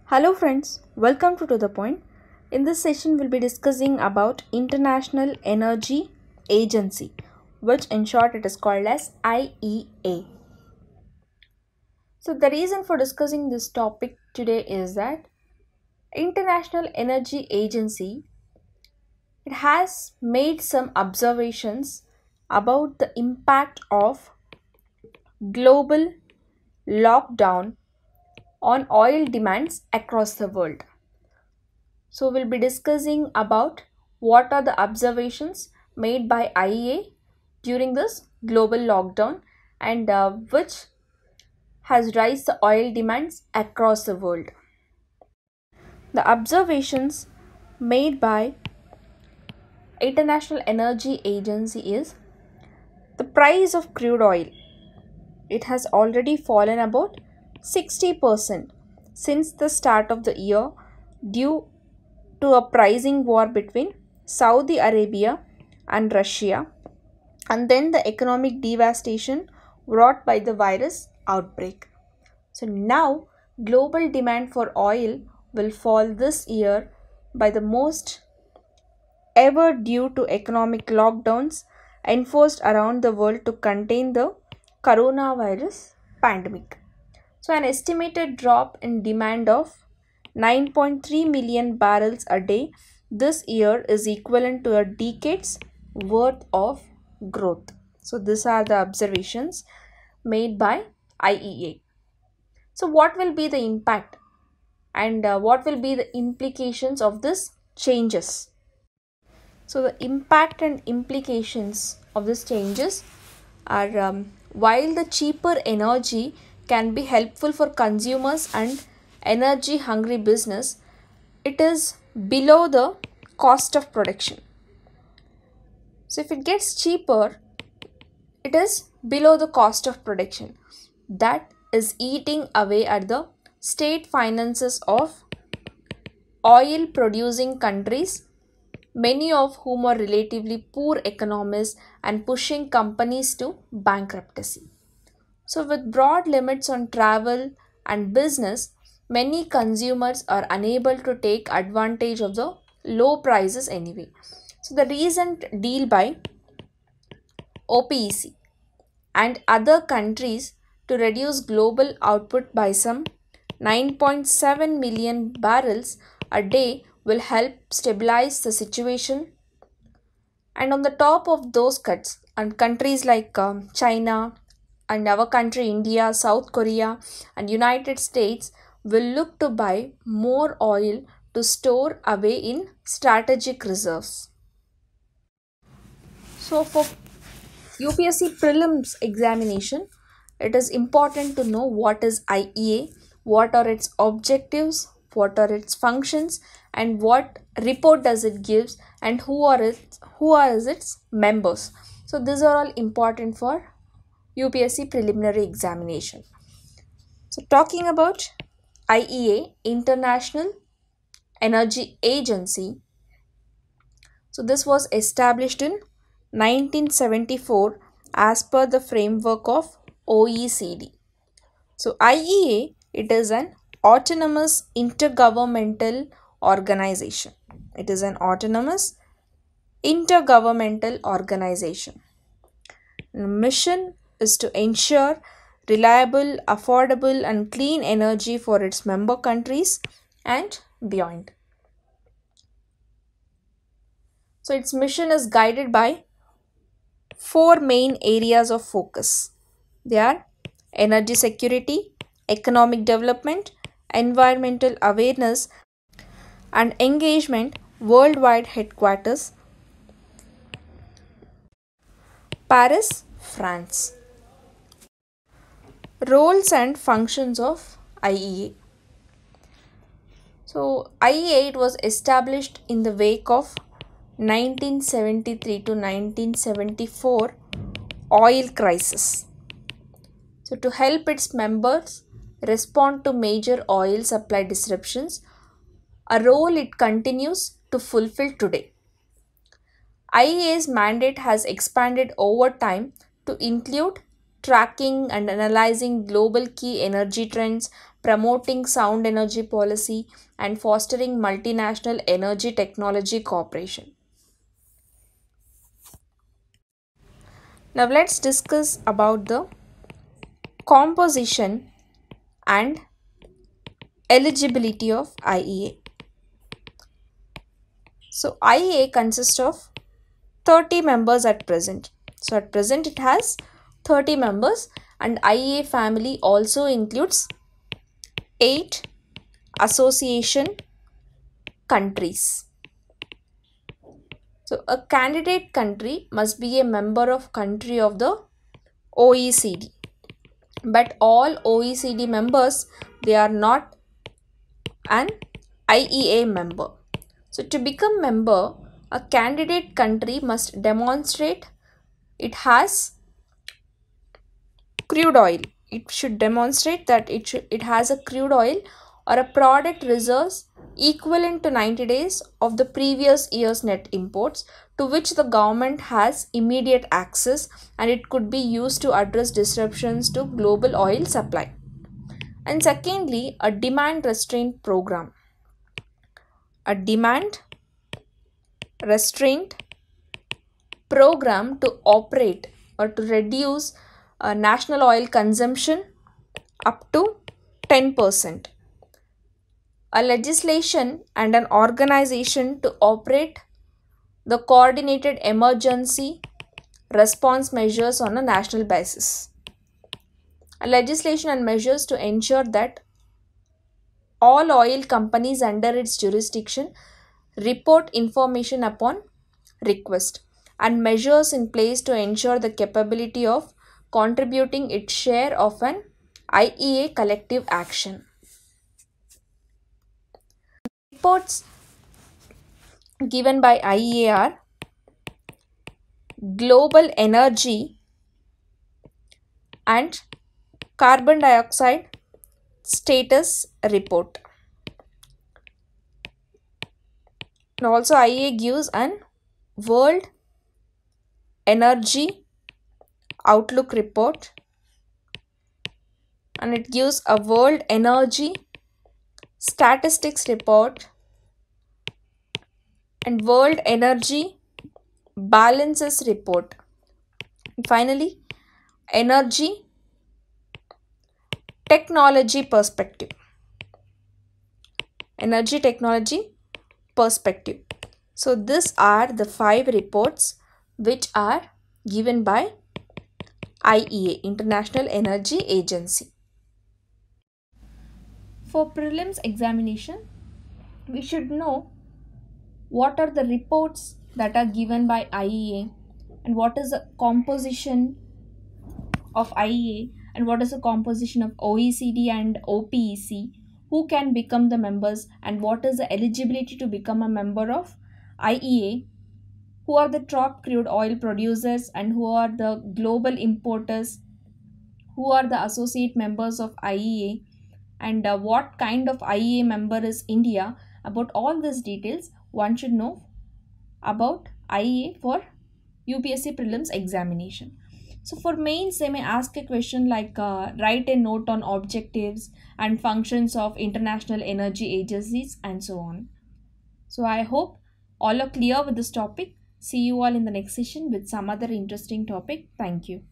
Hello friends, welcome to the Point. In this session, we'll be discussing about International Energy Agency, which in short it is called as IEA. So the reason for discussing this topic today is that International Energy Agency, it has made some observations about the impact of global lockdown on oil demands across the world. So we'll be discussing about what are the observations made by IEA during this global lockdown and which has raised the oil demands across the world. The observations made by International Energy Agency is the price of crude oil. It has already fallen about 60% since the start of the year due to a pricing war between Saudi Arabia and Russia, and then the economic devastation wrought by the virus outbreak. So now global demand for oil will fall this year by the most ever due to economic lockdowns enforced around the world to contain the coronavirus pandemic. So an estimated drop in demand of 9.3 million barrels a day this year is equivalent to a decade's worth of growth. So these are the observations made by IEA. So what will be the impact and what will be the implications of this changes? So the impact and implications of these changes are while the cheaper energy can be helpful for consumers and energy hungry business, it is below the cost of production. So if it gets cheaper, it is below the cost of production. That is eating away at the state finances of oil producing countries, many of whom are relatively poor economies and pushing companies to bankruptcy. So with broad limits on travel and business, many consumers are unable to take advantage of the low prices anyway. So the recent deal by OPEC and other countries to reduce global output by some 9.7 million barrels a day will help stabilize the situation. And on the top of those cuts, and countries like China and our country India, South Korea and United States will look to buy more oil to store away in strategic reserves. So for UPSC prelims examination, it is important to know what is IEA, what are its objectives, what are its functions, and what report does it gives, and who are its members. So these are all important for UPSC preliminary examination. So talking about IEA, International Energy Agency. So this was established in 1974 as per the framework of OECD. So IEA, it is an autonomous intergovernmental organization. It is an autonomous intergovernmental organization. The mission is to ensure reliable, affordable and clean energy for its member countries and beyond. So its mission is guided by four main areas of focus. They are energy security, economic development, environmental awareness and engagement. Worldwide headquarters, Paris, France. Roles and functions of IEA. So IEA, it was established in the wake of 1973 to 1974 oil crisis. So to help its members respond to major oil supply disruptions, a role it continues to fulfill today. IEA's mandate has expanded over time to include tracking and analyzing global key energy trends, promoting sound energy policy, and fostering multinational energy technology cooperation. Now let's discuss about the composition and eligibility of IEA. So IEA consists of 30 members at present. So at present it has 30 members, and IEA family also includes 8 association countries. So a candidate country must be a member of country of the OECD. But all OECD members, they are not an IEA member. So to become member, a candidate country must demonstrate it has crude oil. It should demonstrate that it has a crude oil or a product reserves equivalent to 90 days of the previous year's net imports, to which the government has immediate access, and it could be used to address disruptions to global oil supply. And secondly, a demand restraint program. A demand restraint program to operate or to reduce national oil consumption up to 10%. A legislation and an organization to operate the coordinated emergency response measures on a national basis. A legislation and measures to ensure that all oil companies under its jurisdiction report information upon request, and measures in place to ensure the capability of contributing its share of an IEA collective action. Reports given by IEA are Global Energy and Carbon Dioxide Status Report. And also IEA gives an World Energy Outlook Report, and it gives a World Energy Statistics Report and World Energy Balances Report. And finally, Energy Technology Perspective. Energy Technology Perspective. So these are the 5 reports which are given by IEA, International Energy Agency. For prelims examination, we should know what are the reports that are given by IEA, and what is the composition of IEA, and what is the composition of OECD and OPEC, who can become the members, and what is the eligibility to become a member of IEA, who are the top crude oil producers and who are the global importers, who are the associate members of IEA, and what kind of IEA member is India. About all these details, one should know about IEA for UPSC prelims examination. So for mains, they may ask a question like write a note on objectives and functions of international energy agencies and so on. So I hope all are clear with this topic. See you all in the next session with some other interesting topic. Thank you.